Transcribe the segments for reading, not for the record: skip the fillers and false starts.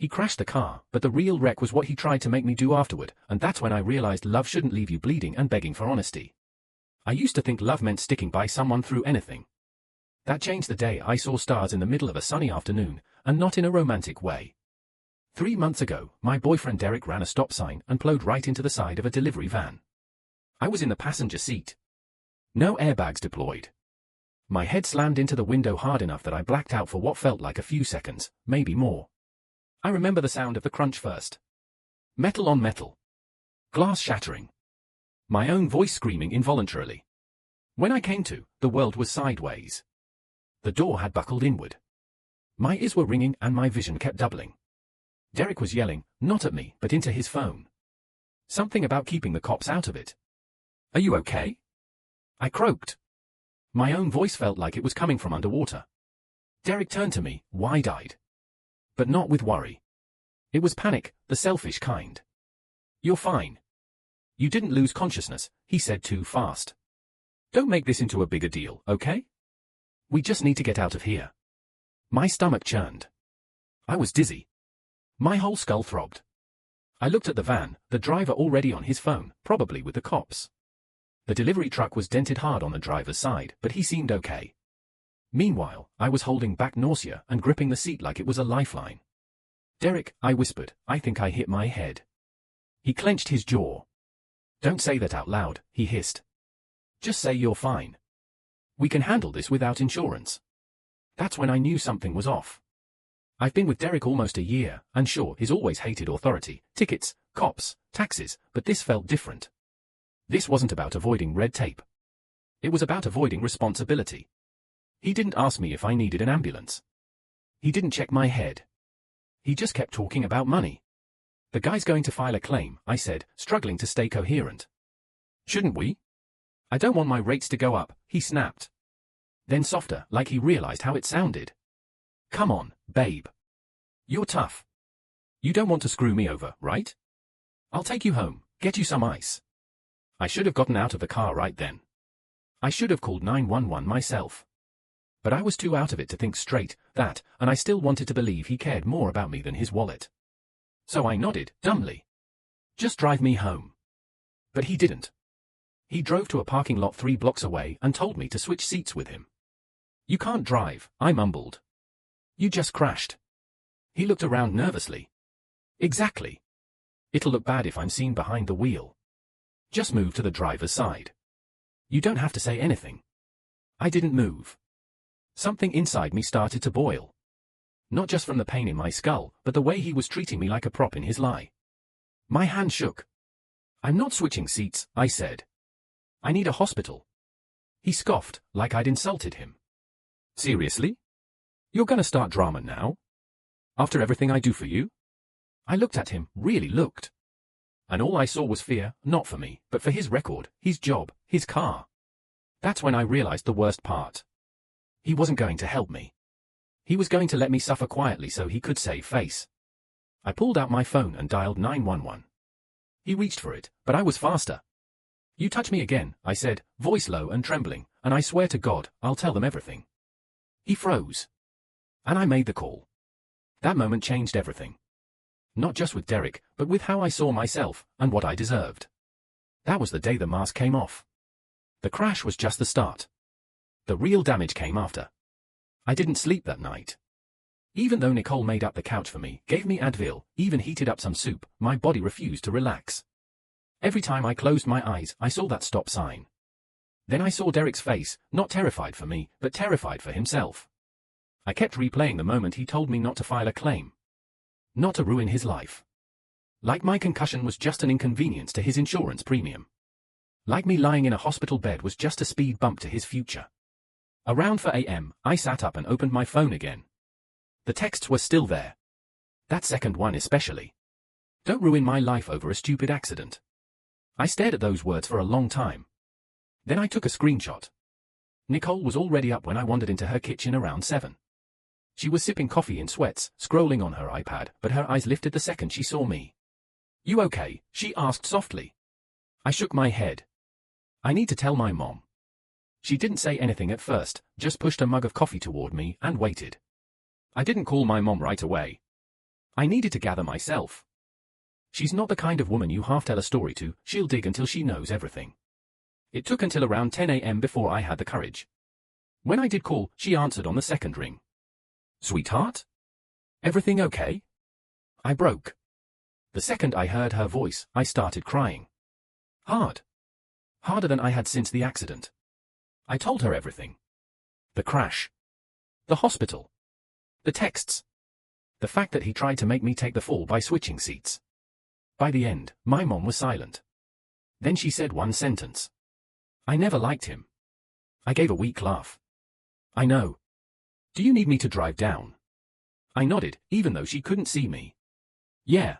He crashed the car, but the real wreck was what he tried to make me do afterward, and that's when I realized love shouldn't leave you bleeding and begging for honesty. I used to think love meant sticking by someone through anything. That changed the day I saw stars in the middle of a sunny afternoon, and not in a romantic way. 3 months ago, my boyfriend Derek ran a stop sign and plowed right into the side of a delivery van. I was in the passenger seat. No airbags deployed. My head slammed into the window hard enough that I blacked out for what felt like a few seconds, maybe more. I remember the sound of the crunch first. Metal on metal. Glass shattering. My own voice screaming involuntarily. When I came to, the world was sideways. The door had buckled inward. My ears were ringing and my vision kept doubling. Derek was yelling, not at me, but into his phone. Something about keeping the cops out of it. Are you okay? I croaked. My own voice felt like it was coming from underwater. Derek turned to me, wide-eyed. But not with worry. It was panic, the selfish kind. You're fine. You didn't lose consciousness, he said too fast. Don't make this into a bigger deal, okay? We just need to get out of here. My stomach churned. I was dizzy. My whole skull throbbed. I looked at the van, the driver already on his phone, probably with the cops. The delivery truck was dented hard on the driver's side, but he seemed okay. Meanwhile, I was holding back nausea and gripping the seat like it was a lifeline. Derek, I whispered, I think I hit my head. He clenched his jaw. Don't say that out loud, he hissed. Just say you're fine. We can handle this without insurance. That's when I knew something was off. I've been with Derek almost a year, and sure, he's always hated authority, tickets, cops, taxes, but this felt different. This wasn't about avoiding red tape. It was about avoiding responsibility. He didn't ask me if I needed an ambulance. He didn't check my head. He just kept talking about money. The guy's going to file a claim, I said, struggling to stay coherent. Shouldn't we? I don't want my rates to go up, he snapped. Then softer, like he realized how it sounded. Come on, babe. You're tough. You don't want to screw me over, right? I'll take you home, get you some ice. I should have gotten out of the car right then. I should have called 911 myself. But I was too out of it to think straight, and I still wanted to believe he cared more about me than his wallet. So I nodded, dumbly. Just drive me home. But he didn't. He drove to a parking lot 3 blocks away and told me to switch seats with him. You can't drive, I mumbled. You just crashed. He looked around nervously. Exactly. It'll look bad if I'm seen behind the wheel. Just move to the driver's side. You don't have to say anything. I didn't move. Something inside me started to boil. Not just from the pain in my skull, but the way he was treating me like a prop in his lie. My hand shook. I'm not switching seats, I said. I need a hospital. He scoffed, like I'd insulted him. Seriously? You're gonna start drama now? After everything I do for you? I looked at him, really looked. And all I saw was fear, not for me, but for his record, his job, his car. That's when I realized the worst part. He wasn't going to help me. He was going to let me suffer quietly so he could save face. I pulled out my phone and dialed 911. He reached for it, but I was faster. You touch me again, I said, voice low and trembling, and I swear to God, I'll tell them everything. He froze. And I made the call. That moment changed everything. Not just with Derek, but with how I saw myself, and what I deserved. That was the day the mask came off. The crash was just the start. The real damage came after. I didn't sleep that night. Even though Nicole made up the couch for me, gave me Advil, even heated up some soup, my body refused to relax. Every time I closed my eyes, I saw that stop sign. Then I saw Derek's face, not terrified for me, but terrified for himself. I kept replaying the moment he told me not to file a claim. Not to ruin his life. Like my concussion was just an inconvenience to his insurance premium. Like me lying in a hospital bed was just a speed bump to his future. Around 4 a.m., I sat up and opened my phone again. The texts were still there. That second one especially. Don't ruin my life over a stupid accident. I stared at those words for a long time. Then I took a screenshot. Nicole was already up when I wandered into her kitchen around 7. She was sipping coffee in sweats, scrolling on her iPad, but her eyes lifted the second she saw me. You okay? She asked softly. I shook my head. I need to tell my mom. She didn't say anything at first, just pushed a mug of coffee toward me and waited. I didn't call my mom right away. I needed to gather myself. She's not the kind of woman you half tell a story to, she'll dig until she knows everything. It took until around 10 a.m. before I had the courage. When I did call, she answered on the second ring. Sweetheart? Everything okay? I broke. The second I heard her voice, I started crying. Hard. Harder than I had since the accident. I told her everything. The crash. The hospital. The texts. The fact that he tried to make me take the fall by switching seats. By the end, my mom was silent. Then she said one sentence. I never liked him. I gave a weak laugh. I know. Do you need me to drive down? I nodded, even though she couldn't see me. Yeah.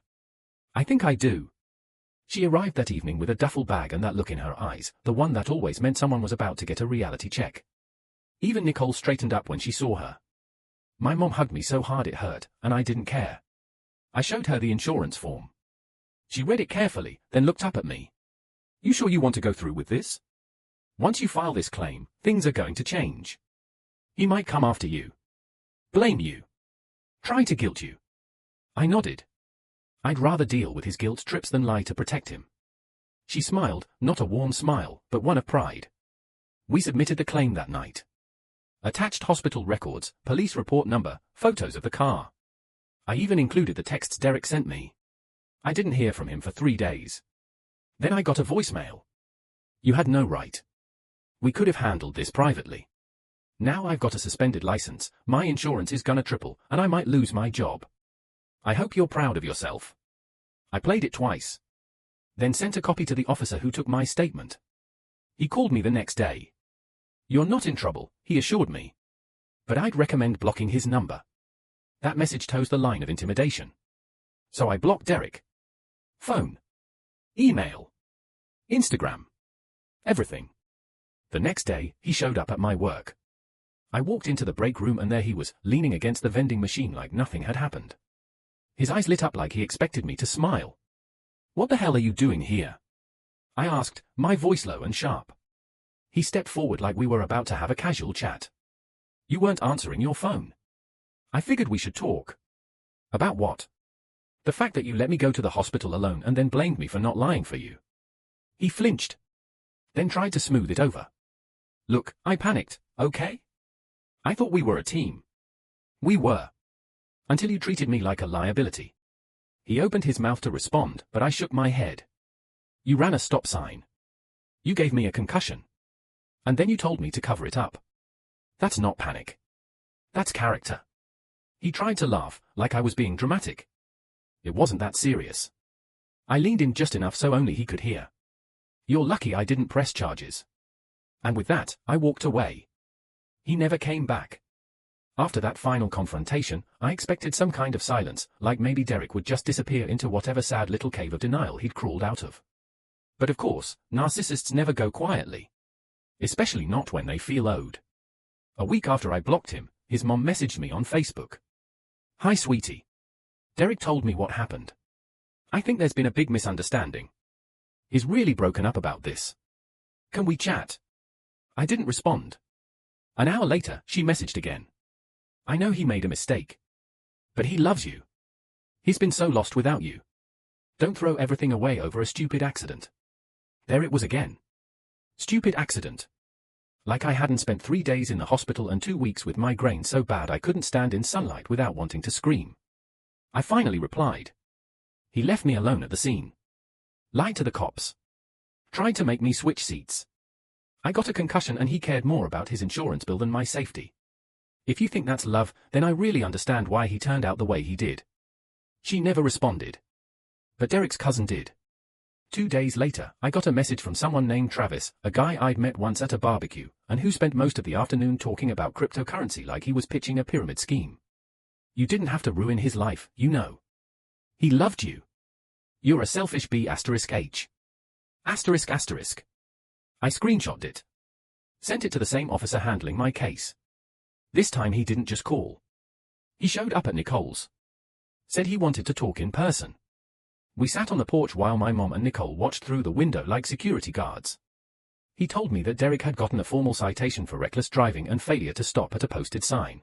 I think I do. She arrived that evening with a duffel bag and that look in her eyes, the one that always meant someone was about to get a reality check. Even Nicole straightened up when she saw her. My mom hugged me so hard it hurt, and I didn't care. I showed her the insurance form. She read it carefully, then looked up at me. You sure you want to go through with this? Once you file this claim, things are going to change. He might come after you. Blame you. Try to guilt you. I nodded. I'd rather deal with his guilt trips than lie to protect him. She smiled, not a warm smile, but one of pride. We submitted the claim that night. Attached hospital records, police report number, photos of the car. I even included the texts Derek sent me. I didn't hear from him for 3 days. Then I got a voicemail. You had no right. We could have handled this privately. Now I've got a suspended license, my insurance is gonna triple, and I might lose my job. I hope you're proud of yourself. I played it twice. Then sent a copy to the officer who took my statement. He called me the next day. You're not in trouble, he assured me. But I'd recommend blocking his number. That message toes the line of intimidation. So I blocked Derek. Phone. Email. Instagram. Everything. The next day, he showed up at my work. I walked into the break room and there he was, leaning against the vending machine like nothing had happened. His eyes lit up like he expected me to smile. What the hell are you doing here? I asked, my voice low and sharp. He stepped forward like we were about to have a casual chat. You weren't answering your phone. I figured we should talk. About what? The fact that you let me go to the hospital alone and then blamed me for not lying for you. He flinched. Then tried to smooth it over. Look, I panicked, okay? I thought we were a team. We were. Until you treated me like a liability. He opened his mouth to respond, but I shook my head. You ran a stop sign. You gave me a concussion. And then you told me to cover it up. That's not panic. That's character. He tried to laugh, like I was being dramatic. It wasn't that serious. I leaned in just enough so only he could hear. You're lucky I didn't press charges. And with that, I walked away. He never came back. After that final confrontation, I expected some kind of silence, like maybe Derek would just disappear into whatever sad little cave of denial he'd crawled out of. But of course, narcissists never go quietly. Especially not when they feel owed. A week after I blocked him, his mom messaged me on Facebook. Hi sweetie. Derek told me what happened. I think there's been a big misunderstanding. He's really broken up about this. Can we chat? I didn't respond. An hour later, she messaged again. I know he made a mistake. But he loves you. He's been so lost without you. Don't throw everything away over a stupid accident. There it was again. Stupid accident. Like I hadn't spent 3 days in the hospital and 2 weeks with migraine so bad I couldn't stand in sunlight without wanting to scream. I finally replied. He left me alone at the scene. Lied to the cops. Tried to make me switch seats. I got a concussion and he cared more about his insurance bill than my safety. If you think that's love, then I really understand why he turned out the way he did. She never responded. But Derek's cousin did. 2 days later, I got a message from someone named Travis, a guy I'd met once at a barbecue, and who spent most of the afternoon talking about cryptocurrency like he was pitching a pyramid scheme. You didn't have to ruin his life, you know. He loved you. You're a selfish B*H. ***. I screenshotted it. Sent it to the same officer handling my case. This time he didn't just call. He showed up at Nicole's. Said he wanted to talk in person. We sat on the porch while my mom and Nicole watched through the window like security guards. He told me that Derek had gotten a formal citation for reckless driving and failure to stop at a posted sign.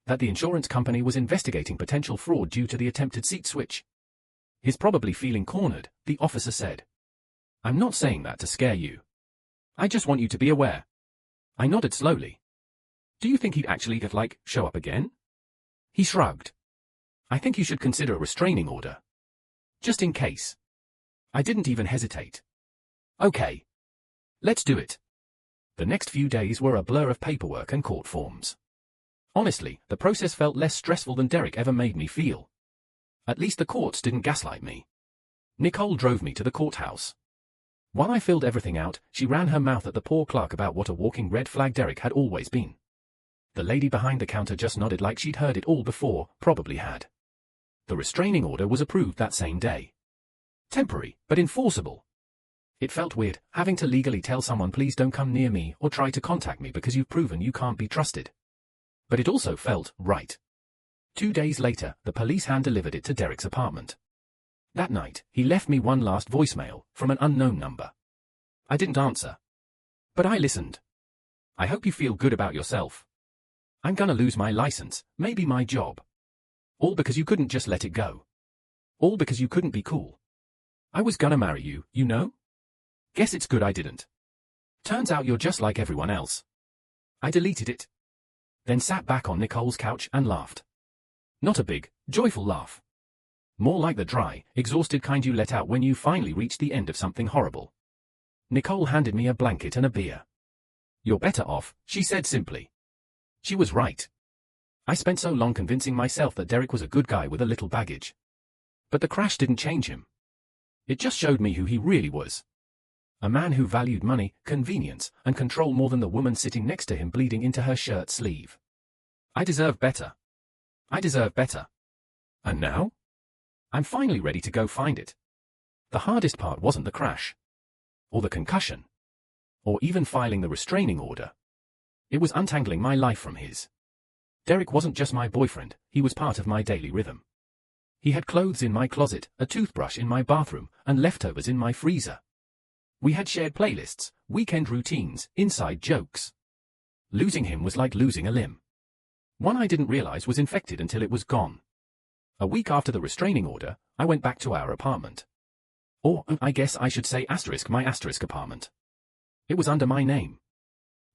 That the insurance company was investigating potential fraud due to the attempted seat switch. He's probably feeling cornered, the officer said. I'm not saying that to scare you. I just want you to be aware. I nodded slowly. Do you think he'd actually show up again? He shrugged. I think you should consider a restraining order. Just in case. I didn't even hesitate. Okay. Let's do it. The next few days were a blur of paperwork and court forms. Honestly, the process felt less stressful than Derek ever made me feel. At least the courts didn't gaslight me. Nicole drove me to the courthouse. While I filled everything out, she ran her mouth at the poor clerk about what a walking red flag Derek had always been. The lady behind the counter just nodded like she'd heard it all before, probably had. The restraining order was approved that same day. Temporary, but enforceable. It felt weird, having to legally tell someone please don't come near me or try to contact me because you've proven you can't be trusted. But it also felt right. 2 days later, the police hand-delivered it to Derek's apartment. That night, he left me one last voicemail, from an unknown number. I didn't answer. But I listened. I hope you feel good about yourself. I'm gonna lose my license, maybe my job. All because you couldn't just let it go. All because you couldn't be cool. I was gonna marry you, you know? Guess it's good I didn't. Turns out you're just like everyone else. I deleted it. Then sat back on Nicole's couch and laughed. Not a big, joyful laugh. More like the dry, exhausted kind you let out when you finally reach the end of something horrible. Nicole handed me a blanket and a beer. You're better off, she said simply. She was right. I spent so long convincing myself that Derek was a good guy with a little baggage. But the crash didn't change him. It just showed me who he really was. A man who valued money, convenience, and control more than the woman sitting next to him bleeding into her shirt sleeve. I deserve better. I deserve better. And now? I'm finally ready to go find it. The hardest part wasn't the crash. Or the concussion. Or even filing the restraining order. It was untangling my life from his. Derek wasn't just my boyfriend, he was part of my daily rhythm. He had clothes in my closet, a toothbrush in my bathroom, and leftovers in my freezer. We had shared playlists, weekend routines, inside jokes. Losing him was like losing a limb. One I didn't realize was infected until it was gone. A week after the restraining order, I went back to our apartment. Or, I guess I should say my apartment. It was under my name.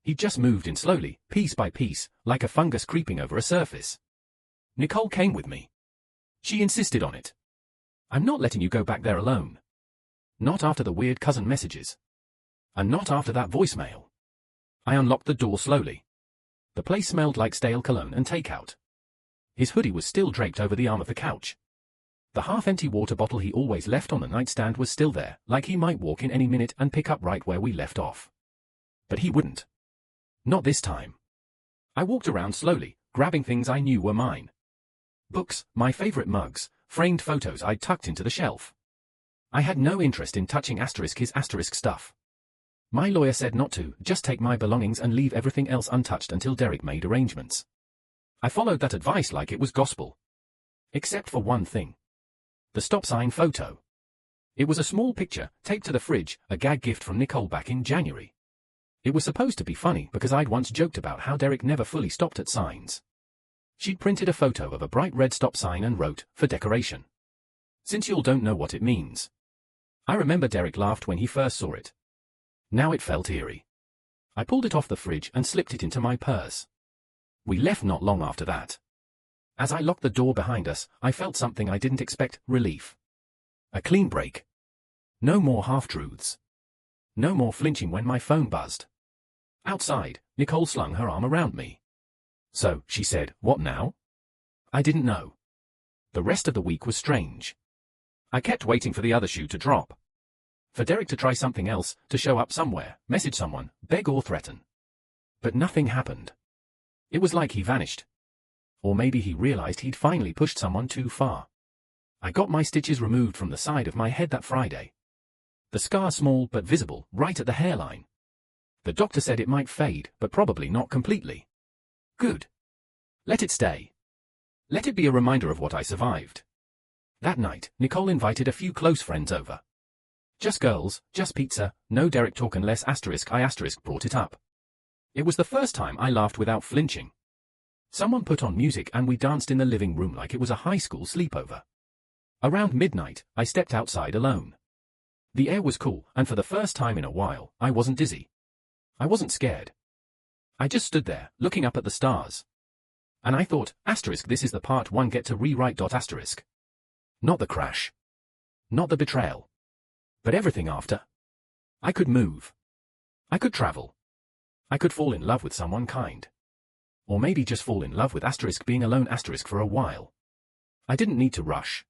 He'd just moved in slowly, piece by piece, like a fungus creeping over a surface. Nicole came with me. She insisted on it. I'm not letting you go back there alone. Not after the weird cousin messages. And not after that voicemail. I unlocked the door slowly. The place smelled like stale cologne and takeout. His hoodie was still draped over the arm of the couch. The half-empty water bottle he always left on the nightstand was still there, like he might walk in any minute and pick up right where we left off. But he wouldn't. Not this time. I walked around slowly, grabbing things I knew were mine. Books, my favorite mugs, framed photos I'd tucked into the shelf. I had no interest in touching his stuff. My lawyer said not to, just take my belongings and leave everything else untouched until Derek made arrangements. I followed that advice like it was gospel. Except for one thing. The stop sign photo. It was a small picture, taped to the fridge, a gag gift from Nicole back in January. It was supposed to be funny because I'd once joked about how Derek never fully stopped at signs. She'd printed a photo of a bright red stop sign and wrote, for decoration. Since y'all don't know what it means. I remember Derek laughed when he first saw it. Now it felt eerie. I pulled it off the fridge and slipped it into my purse. We left not long after that. As I locked the door behind us, I felt something I didn't expect, relief. A clean break. No more half-truths. No more flinching when my phone buzzed. Outside, Nicole slung her arm around me. So, she said, what now? I didn't know. The rest of the week was strange. I kept waiting for the other shoe to drop. For Derek to try something else, to show up somewhere, message someone, beg or threaten. But nothing happened. It was like he vanished. Or maybe he realized he'd finally pushed someone too far. I got my stitches removed from the side of my head that Friday. The scar small but visible, right at the hairline. The doctor said it might fade, but probably not completely. Good. Let it stay. Let it be a reminder of what I survived. That night, Nicole invited a few close friends over. Just girls, just pizza, no Derek talk unless I brought it up. It was the first time I laughed without flinching. Someone put on music and we danced in the living room like it was a high school sleepover. Around midnight, I stepped outside alone. The air was cool, and for the first time in a while, I wasn't dizzy. I wasn't scared. I just stood there, looking up at the stars. And I thought, asterisk, this is the part one get to rewrite. Asterisk. Not the crash. Not the betrayal. But everything after. I could move. I could travel. I could fall in love with someone kind. Or maybe just fall in love with asterisk being alone asterisk for a while. I didn't need to rush.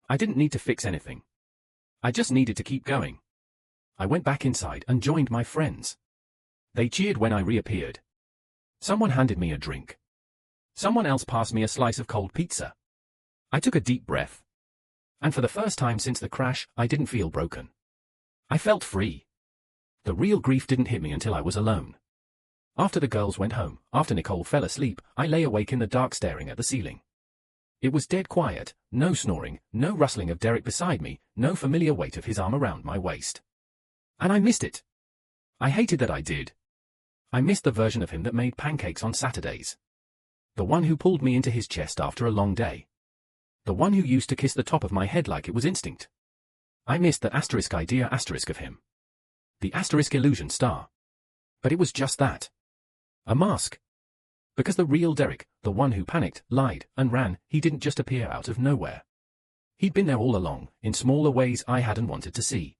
I didn't need to fix anything. I just needed to keep going. I went back inside and joined my friends. They cheered when I reappeared. Someone handed me a drink. Someone else passed me a slice of cold pizza. I took a deep breath. And for the first time since the crash, I didn't feel broken. I felt free. The real grief didn't hit me until I was alone. After the girls went home, after Nicole fell asleep, I lay awake in the dark staring at the ceiling. It was dead quiet, no snoring, no rustling of Derek beside me, no familiar weight of his arm around my waist. And I missed it. I hated that I did. I missed the version of him that made pancakes on Saturdays. The one who pulled me into his chest after a long day. The one who used to kiss the top of my head like it was instinct. I missed the asterisk idea asterisk of him. The asterisk illusion star. But it was just that. A mask. Because the real Derek, the one who panicked, lied, and ran, he didn't just appear out of nowhere. He'd been there all along, in smaller ways I hadn't wanted to see.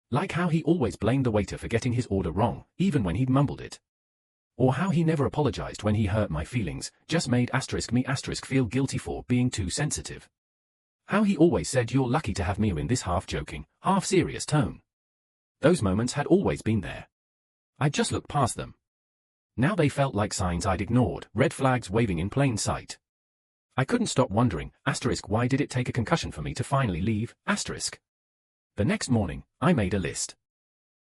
Like how he always blamed the waiter for getting his order wrong, even when he'd mumbled it. Or how he never apologized when he hurt my feelings, just made asterisk me asterisk feel guilty for being too sensitive. How he always said you're lucky to have me in this half-joking, half-serious tone. Those moments had always been there. I just looked past them. Now they felt like signs I'd ignored, red flags waving in plain sight. I couldn't stop wondering, asterisk, why did it take a concussion for me to finally leave, asterisk. The next morning, I made a list.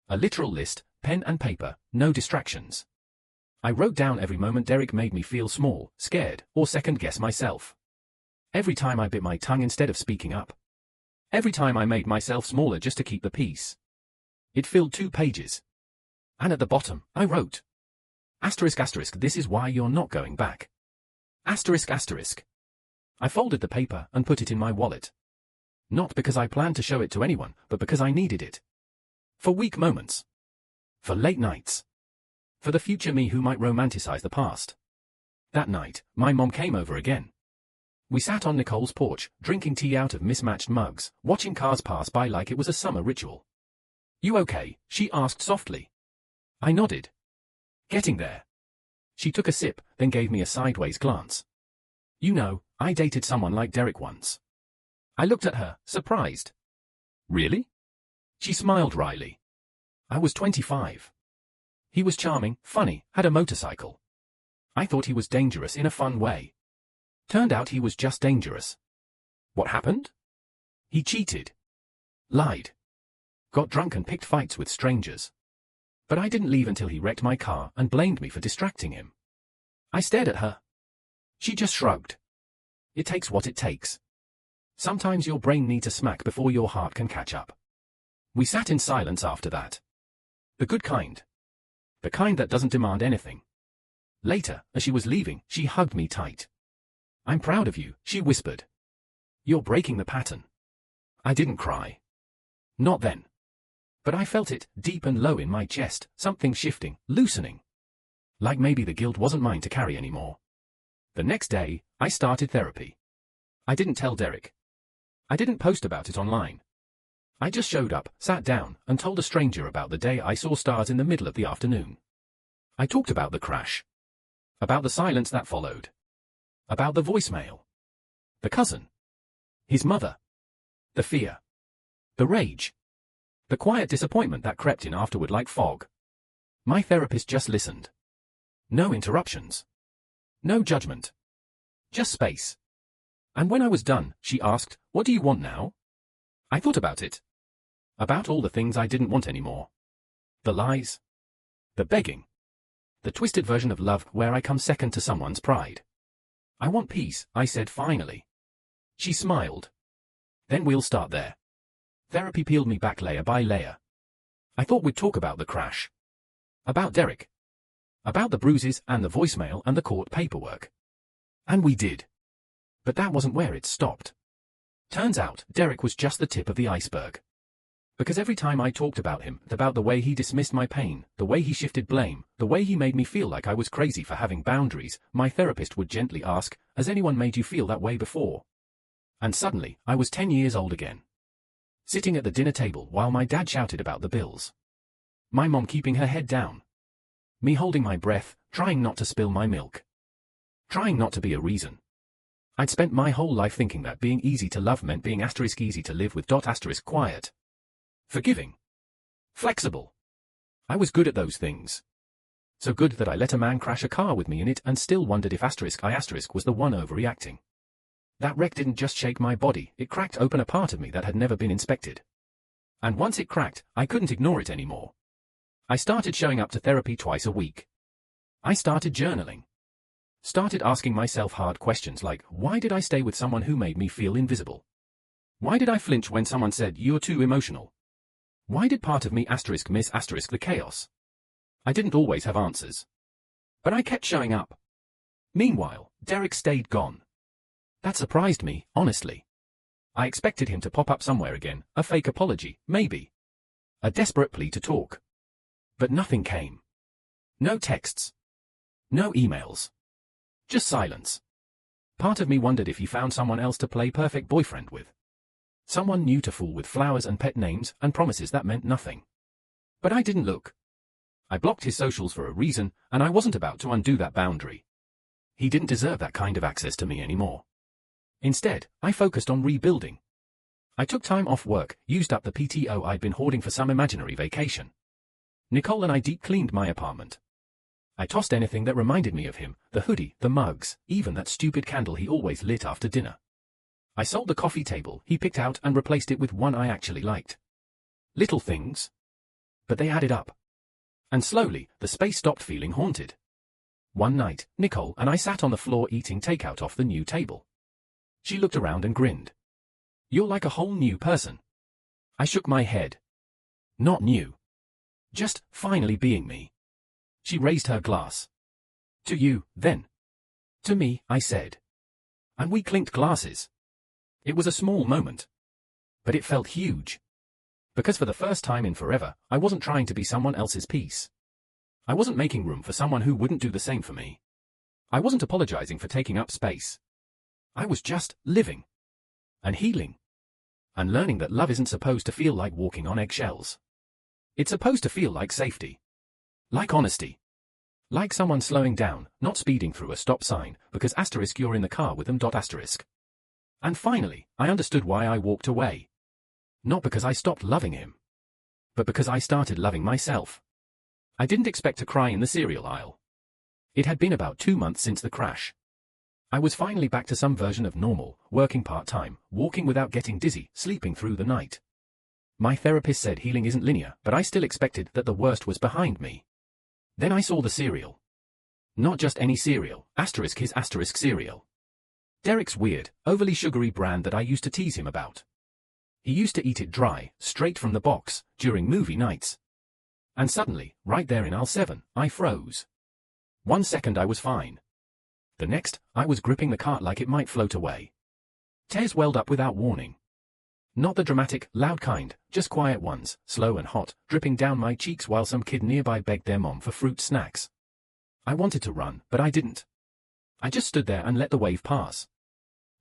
A literal list, pen and paper, no distractions. I wrote down every moment Derek made me feel small, scared, or second-guess myself. Every time I bit my tongue instead of speaking up. Every time I made myself smaller just to keep the peace. It filled 2 pages. And at the bottom, I wrote, asterisk asterisk, this is why you're not going back. Asterisk asterisk. I folded the paper and put it in my wallet. Not because I planned to show it to anyone, but because I needed it. For weak moments. For late nights. For the future me who might romanticize the past. That night, my mom came over again. We sat on Nicole's porch, drinking tea out of mismatched mugs, watching cars pass by like it was a summer ritual. You okay? She asked softly. I nodded. Getting there. She took a sip, then gave me a sideways glance. You know, I dated someone like Derek once. I looked at her, surprised. Really? She smiled wryly. I was 25. He was charming, funny, had a motorcycle. I thought he was dangerous in a fun way. Turned out he was just dangerous. What happened? He cheated. Lied. Got drunk and picked fights with strangers. But I didn't leave until he wrecked my car and blamed me for distracting him. I stared at her. She just shrugged. It takes what it takes. Sometimes your brain needs a smack before your heart can catch up. We sat in silence after that. The good kind. The kind that doesn't demand anything. Later, as she was leaving, she hugged me tight. I'm proud of you, she whispered. You're breaking the pattern. I didn't cry. Not then. But I felt it, deep and low in my chest, something shifting, loosening. Like maybe the guilt wasn't mine to carry anymore. The next day, I started therapy. I didn't tell Derek. I didn't post about it online. I just showed up, sat down, and told a stranger about the day I saw stars in the middle of the afternoon. I talked about the crash. About the silence that followed. About the voicemail. The cousin. His mother. The fear. The rage. The quiet disappointment that crept in afterward like fog. My therapist just listened. No interruptions. No judgment. Just space. And when I was done, she asked, "What do you want now?" I thought about it. About all the things I didn't want anymore. The lies. The begging. The twisted version of love where I come second to someone's pride. I want peace, I said finally. She smiled. Then we'll start there. Therapy peeled me back layer by layer. I thought we'd talk about the crash. About Derek. About the bruises and the voicemail and the court paperwork. And we did. But that wasn't where it stopped. Turns out, Derek was just the tip of the iceberg. Because every time I talked about him, about the way he dismissed my pain, the way he shifted blame, the way he made me feel like I was crazy for having boundaries, my therapist would gently ask, "Has anyone made you feel that way before?" And suddenly, I was 10 years old again. Sitting at the dinner table while my dad shouted about the bills. My mom keeping her head down. Me holding my breath, trying not to spill my milk. Trying not to be a reason. I'd spent my whole life thinking that being easy to love meant being easy to live with. Quiet. Forgiving. Flexible. I was good at those things. So good that I let a man crash a car with me in it and still wondered if I was the one overreacting. That wreck didn't just shake my body, it cracked open a part of me that had never been inspected. And once it cracked, I couldn't ignore it anymore. I started showing up to therapy twice a week. I started journaling. Started asking myself hard questions like, why did I stay with someone who made me feel invisible? Why did I flinch when someone said, "You're too emotional"? Why did part of me miss the chaos? I didn't always have answers. But I kept showing up. Meanwhile, Derek stayed gone. That surprised me, honestly. I expected him to pop up somewhere again, a fake apology, maybe. A desperate plea to talk. But nothing came. No texts. No emails. Just silence. Part of me wondered if he found someone else to play perfect boyfriend with. Someone new to fool with flowers and pet names and promises that meant nothing. But I didn't look. I blocked his socials for a reason, and I wasn't about to undo that boundary. He didn't deserve that kind of access to me anymore. Instead, I focused on rebuilding. I took time off work, used up the PTO I'd been hoarding for some imaginary vacation. Nicole and I deep cleaned my apartment. I tossed anything that reminded me of him, the hoodie, the mugs, even that stupid candle he always lit after dinner. I sold the coffee table he picked out and replaced it with one I actually liked. Little things. But they added up. And slowly, the space stopped feeling haunted. One night, Nicole and I sat on the floor eating takeout off the new table. She looked around and grinned. "You're like a whole new person." I shook my head. Not new. Just finally being me. She raised her glass. "To you, then." "To me," I said. And we clinked glasses. It was a small moment. But it felt huge. Because for the first time in forever, I wasn't trying to be someone else's piece. I wasn't making room for someone who wouldn't do the same for me. I wasn't apologizing for taking up space. I was just living. And healing. And learning that love isn't supposed to feel like walking on eggshells. It's supposed to feel like safety. Like honesty. Like someone slowing down, not speeding through a stop sign, because you're in the car with them. And finally, I understood why I walked away. Not because I stopped loving him. But because I started loving myself. I didn't expect to cry in the cereal aisle. It had been about 2 months since the crash. I was finally back to some version of normal, working part-time, walking without getting dizzy, sleeping through the night. My therapist said healing isn't linear, but I still expected that the worst was behind me. Then I saw the cereal. Not just any cereal, his cereal. Derek's weird, overly sugary brand that I used to tease him about. He used to eat it dry, straight from the box, during movie nights. And suddenly, right there in aisle 7, I froze. 1 second I was fine. The next, I was gripping the cart like it might float away. Tears welled up without warning. Not the dramatic, loud kind, just quiet ones, slow and hot, dripping down my cheeks while some kid nearby begged their mom for fruit snacks. I wanted to run, but I didn't. I just stood there and let the wave pass.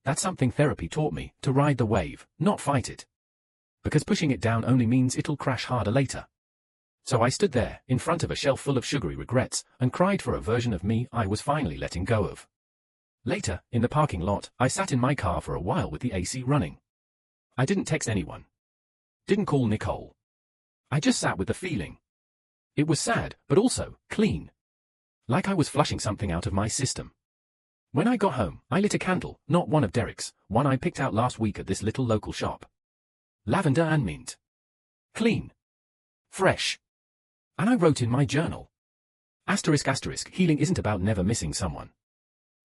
That's something therapy taught me, to ride the wave, not fight it. Because pushing it down only means it'll crash harder later. So I stood there, in front of a shelf full of sugary regrets, and cried for a version of me I was finally letting go of. Later, in the parking lot, I sat in my car for a while with the AC running. I didn't text anyone. Didn't call Nicole. I just sat with the feeling. It was sad, but also clean. Like I was flushing something out of my system. When I got home, I lit a candle, not one of Derek's, one I picked out last week at this little local shop. Lavender and mint. Clean. Fresh. And I wrote in my journal. Healing isn't about never missing someone.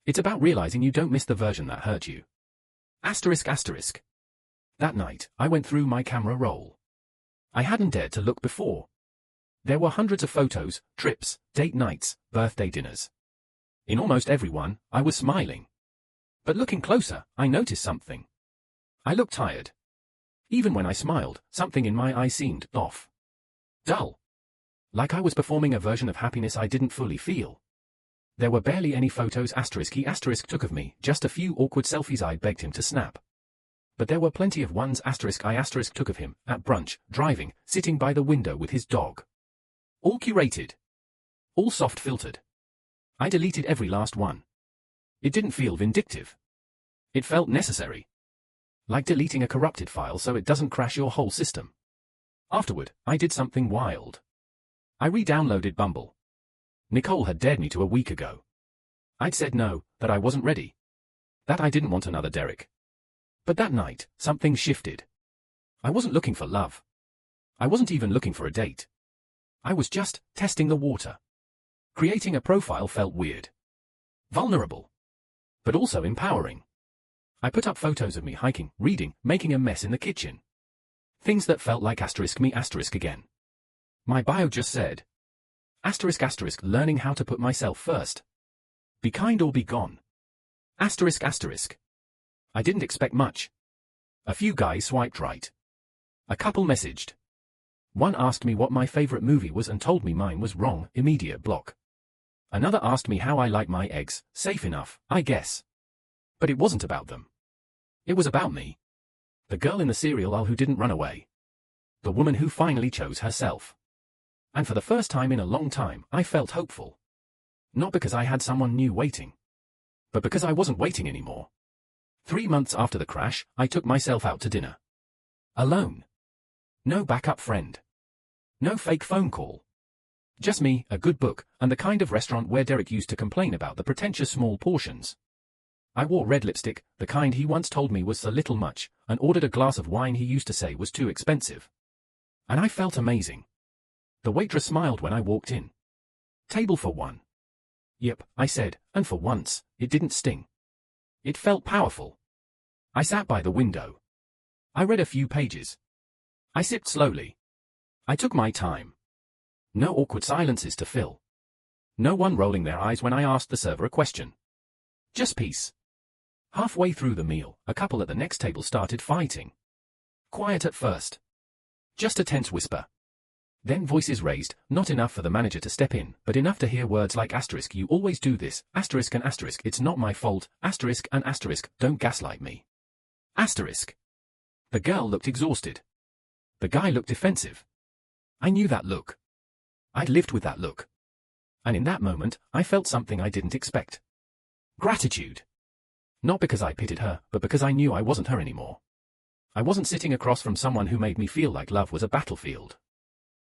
It's about realizing you don't miss the version that hurt you. That night, I went through my camera roll. I hadn't dared to look before. There were hundreds of photos, trips, date nights, birthday dinners. In almost every one, I was smiling. But looking closer, I noticed something. I looked tired. Even when I smiled, something in my eyes seemed off. Dull. Like I was performing a version of happiness I didn't fully feel. There were barely any photos he took of me, just a few awkward selfies I begged him to snap. But there were plenty of ones I took of him, at brunch, driving, sitting by the window with his dog. All curated. All soft-filtered. I deleted every last one. It didn't feel vindictive. It felt necessary. Like deleting a corrupted file so it doesn't crash your whole system. Afterward, I did something wild. I re-downloaded Bumble. Nicole had dared me to a week ago. I'd said no, that I wasn't ready. That I didn't want another Derek. But that night, something shifted. I wasn't looking for love. I wasn't even looking for a date. I was just testing the water. Creating a profile felt weird. Vulnerable. But also empowering. I put up photos of me hiking, reading, making a mess in the kitchen. Things that felt like me again. My bio just said, learning how to put myself first. Be kind or be gone. I didn't expect much. A few guys swiped right. A couple messaged. One asked me what my favorite movie was and told me mine was wrong, immediate block. Another asked me how I like my eggs, safe enough, I guess. But it wasn't about them. It was about me. The girl in the serial who didn't run away. The woman who finally chose herself. And for the first time in a long time, I felt hopeful. Not because I had someone new waiting. But because I wasn't waiting anymore. 3 months after the crash, I took myself out to dinner. Alone. No backup friend. No fake phone call. Just me, a good book, and the kind of restaurant where Derek used to complain about the pretentious small portions. I wore red lipstick, the kind he once told me was a little much, and ordered a glass of wine he used to say was too expensive. And I felt amazing. The waitress smiled when I walked in. Table for one. Yep, I said, and for once, it didn't sting. It felt powerful. I sat by the window. I read a few pages. I sipped slowly. I took my time. No awkward silences to fill. No one rolling their eyes when I asked the server a question. Just peace. Halfway through the meal, a couple at the next table started fighting. Quiet at first. Just a tense whisper. Then voices raised, not enough for the manager to step in, but enough to hear words like you always do this, and it's not my fault, and don't gaslight me. The girl looked exhausted. The guy looked defensive. I knew that look. I'd lived with that look. And in that moment, I felt something I didn't expect. Gratitude. Not because I pitied her, but because I knew I wasn't her anymore. I wasn't sitting across from someone who made me feel like love was a battlefield.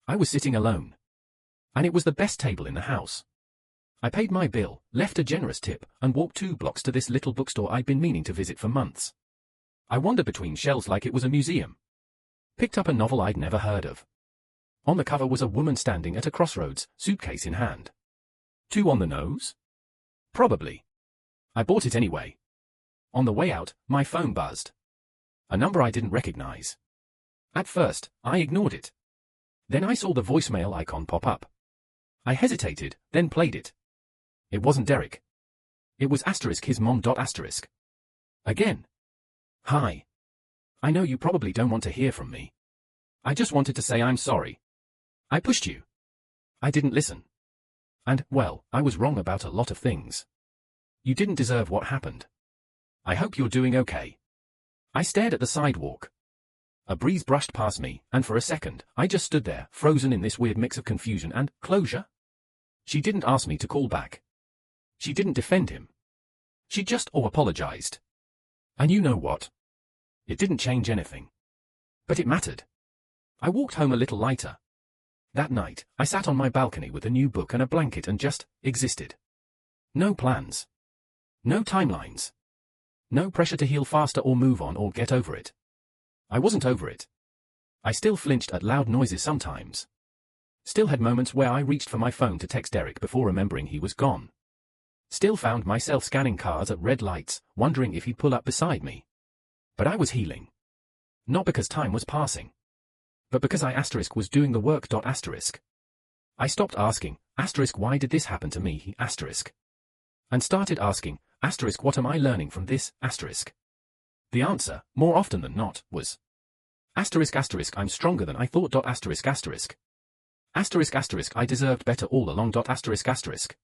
I was sitting alone. And it was the best table in the house. I paid my bill, left a generous tip, and walked 2 blocks to this little bookstore I'd been meaning to visit for months. I wandered between shelves like it was a museum. Picked up a novel I'd never heard of. On the cover was a woman standing at a crossroads, suitcase in hand. Too on the nose? Probably. I bought it anyway. On the way out, my phone buzzed. A number I didn't recognize. At first, I ignored it. Then I saw the voicemail icon pop up. I hesitated, then played it. It wasn't Derek. It was his mom. Again. Hi. I know you probably don't want to hear from me. I just wanted to say I'm sorry. I pushed you. I didn't listen. And, well, I was wrong about a lot of things. You didn't deserve what happened. I hope you're doing okay. I stared at the sidewalk. A breeze brushed past me, and for a second, I just stood there, frozen in this weird mix of confusion and closure. She didn't ask me to call back. She didn't defend him. She just apologized. And you know what? It didn't change anything. But it mattered. I walked home a little lighter. That night, I sat on my balcony with a new book and a blanket and just existed. No plans. No timelines. No pressure to heal faster or move on or get over it. I wasn't over it. I still flinched at loud noises sometimes. Still had moments where I reached for my phone to text Derek before remembering he was gone. Still found myself scanning cars at red lights, wondering if he'd pull up beside me. But I was healing. Not because time was passing. But because I was doing the work. I stopped asking, why did this happen to me, and started asking, Asterisk, what am I learning from this? Asterisk. The answer, more often than not, was asterisk asterisk, I'm stronger than I thought. Dot asterisk asterisk. Asterisk asterisk, I deserved better all along. Dot asterisk asterisk.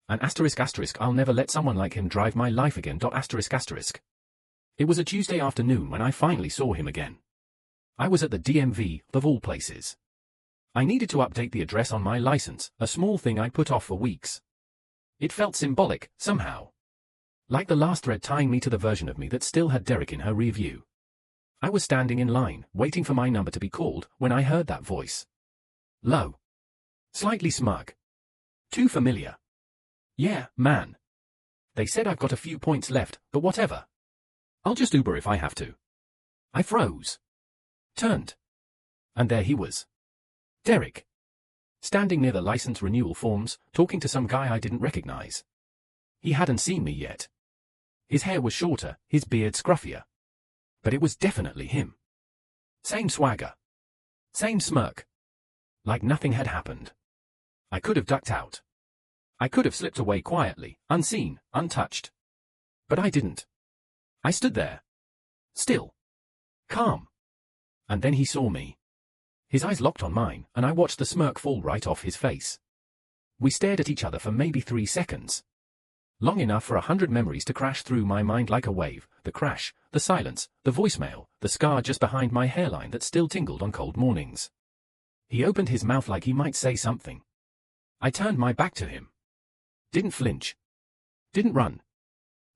And asterisk asterisk, I'll never let someone like him drive my life again. Dot asterisk asterisk. It was a Tuesday afternoon when I finally saw him again. I was at the DMV, of all places. I needed to update the address on my license, a small thing I put off for weeks. It felt symbolic, somehow. Like the last thread tying me to the version of me that still had Derek in her rear view. I was standing in line, waiting for my number to be called, when I heard that voice. Low. Slightly smug. Too familiar. Yeah, man. They said I've got a few points left, but whatever. I'll just Uber if I have to. I froze. Turned. And there he was. Derek. Standing near the license renewal forms, talking to some guy I didn't recognize. He hadn't seen me yet. His hair was shorter, his beard scruffier. But it was definitely him. Same swagger. Same smirk. Like nothing had happened. I could have ducked out. I could have slipped away quietly, unseen, untouched. But I didn't. I stood there. Still. Calm. And then he saw me. His eyes locked on mine, and I watched the smirk fall right off his face. We stared at each other for maybe 3 seconds. Long enough for 100 memories to crash through my mind like a wave, the crash, the silence, the voicemail, the scar just behind my hairline that still tingled on cold mornings. He opened his mouth like he might say something. I turned my back to him. Didn't flinch. Didn't run.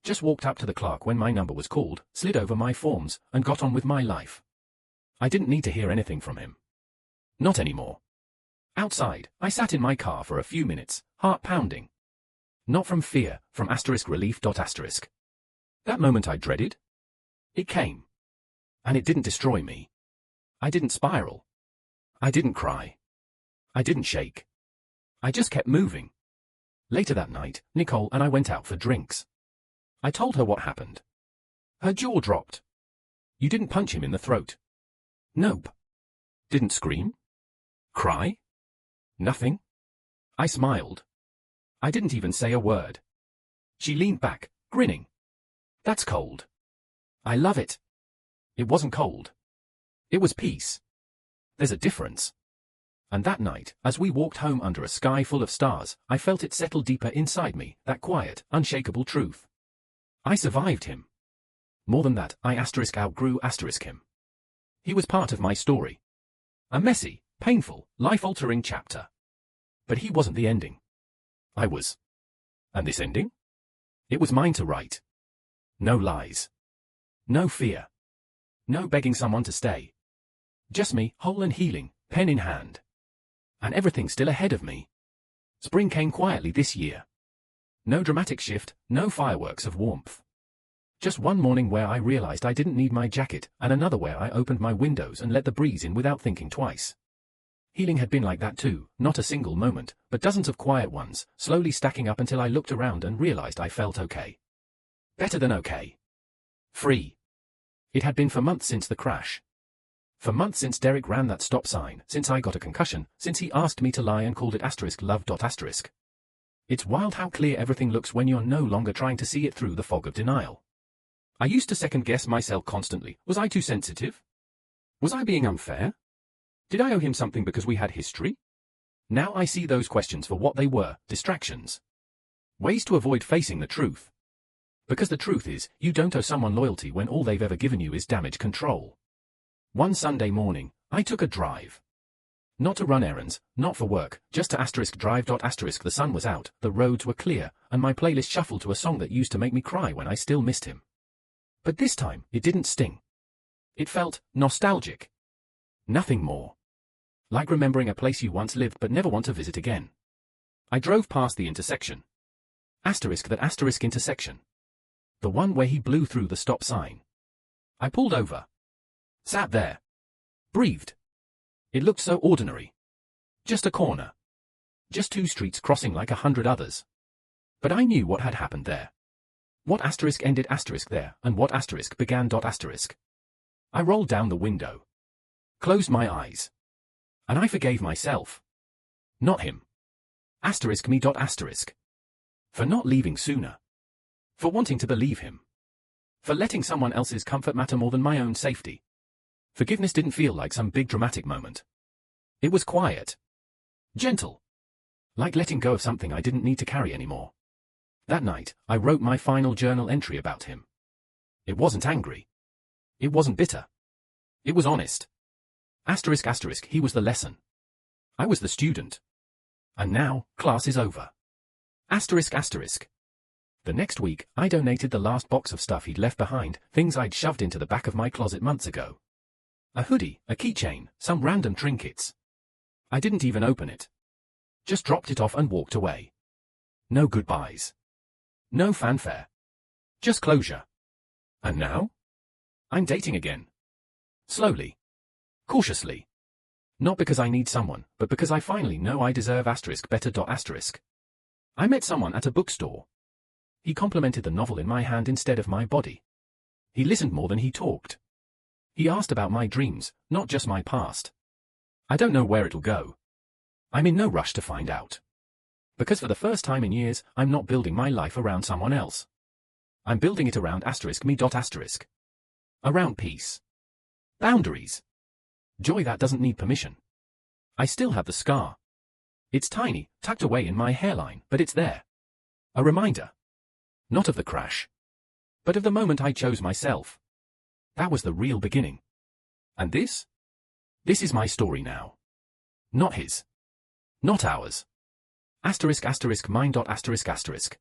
Just walked up to the clerk when my number was called, slid over my forms, and got on with my life. I didn't need to hear anything from him. Not anymore. Outside, I sat in my car for a few minutes, heart pounding. Not from fear, from asterisk relief. Dot asterisk. That moment I dreaded? It came. And it didn't destroy me. I didn't spiral. I didn't cry. I didn't shake. I just kept moving. Later that night, Nicole and I went out for drinks. I told her what happened. Her jaw dropped. You didn't punch him in the throat? Nope. Didn't scream? Cry? Nothing? I smiled. I didn't even say a word. She leaned back, grinning. That's cold. I love it. It wasn't cold. It was peace. There's a difference. And that night, as we walked home under a sky full of stars, I felt it settle deeper inside me, that quiet, unshakable truth. I survived him. More than that, I outgrew him. He was part of my story. A messy, painful, life-altering chapter. But he wasn't the ending. I was. And this ending? It was mine to write. No lies. No fear. No begging someone to stay. Just me, whole and healing, pen in hand. And everything still ahead of me. Spring came quietly this year. No dramatic shift, no fireworks of warmth. Just one morning where I realized I didn't need my jacket, and another where I opened my windows and let the breeze in without thinking twice. Healing had been like that too, not a single moment, but dozens of quiet ones, slowly stacking up until I looked around and realized I felt okay. Better than okay. Free. It had been for months since the crash. For months since Derek ran that stop sign, since I got a concussion, since he asked me to lie and called it love. It's wild how clear everything looks when you're no longer trying to see it through the fog of denial. I used to second-guess myself constantly. Was I too sensitive? Was I being unfair? Did I owe him something because we had history? Now I see those questions for what they were, distractions. Ways to avoid facing the truth. Because the truth is, you don't owe someone loyalty when all they've ever given you is damage control. One Sunday morning, I took a drive. Not to run errands, not for work, just to drive. The sun was out, the roads were clear, and my playlist shuffled to a song that used to make me cry when I still missed him. But this time, it didn't sting. It felt nostalgic. Nothing more. Like remembering a place you once lived but never want to visit again. I drove past the intersection. That intersection. The one where he blew through the stop sign. I pulled over. Sat there. Breathed. It looked so ordinary. Just a corner. Just 2 streets crossing like 100 others. But I knew what had happened there. What ended there, and what began. I rolled down the window. Closed my eyes. And I forgave myself. Not him. Me. For not leaving sooner. For wanting to believe him. For letting someone else's comfort matter more than my own safety. Forgiveness didn't feel like some big dramatic moment. It was quiet. Gentle. Like letting go of something I didn't need to carry anymore. That night, I wrote my final journal entry about him. It wasn't angry. It wasn't bitter. It was honest. Asterisk asterisk, he was the lesson. I was the student. And now, class is over. Asterisk asterisk. The next week, I donated the last box of stuff he'd left behind, things I'd shoved into the back of my closet months ago. A hoodie, a keychain, some random trinkets. I didn't even open it. Just dropped it off and walked away. No goodbyes. No fanfare. Just closure. And now? I'm dating again. Slowly. Cautiously. Not because I need someone, but because I finally know I deserve asterisk better. Asterisk. I met someone at a bookstore. He complimented the novel in my hand instead of my body. He listened more than he talked. He asked about my dreams, not just my past. I don't know where it'll go. I'm in no rush to find out. Because for the first time in years, I'm not building my life around someone else. I'm building it around asterisk me. Asterisk. Around peace. Boundaries. Joy that doesn't need permission. I still have the scar. It's tiny, tucked away in my hairline, but it's there. A reminder. Not of the crash. But of the moment I chose myself. That was the real beginning. And this? This is my story now. Not his. Not ours. Asterisk asterisk mine. Asterisk asterisk.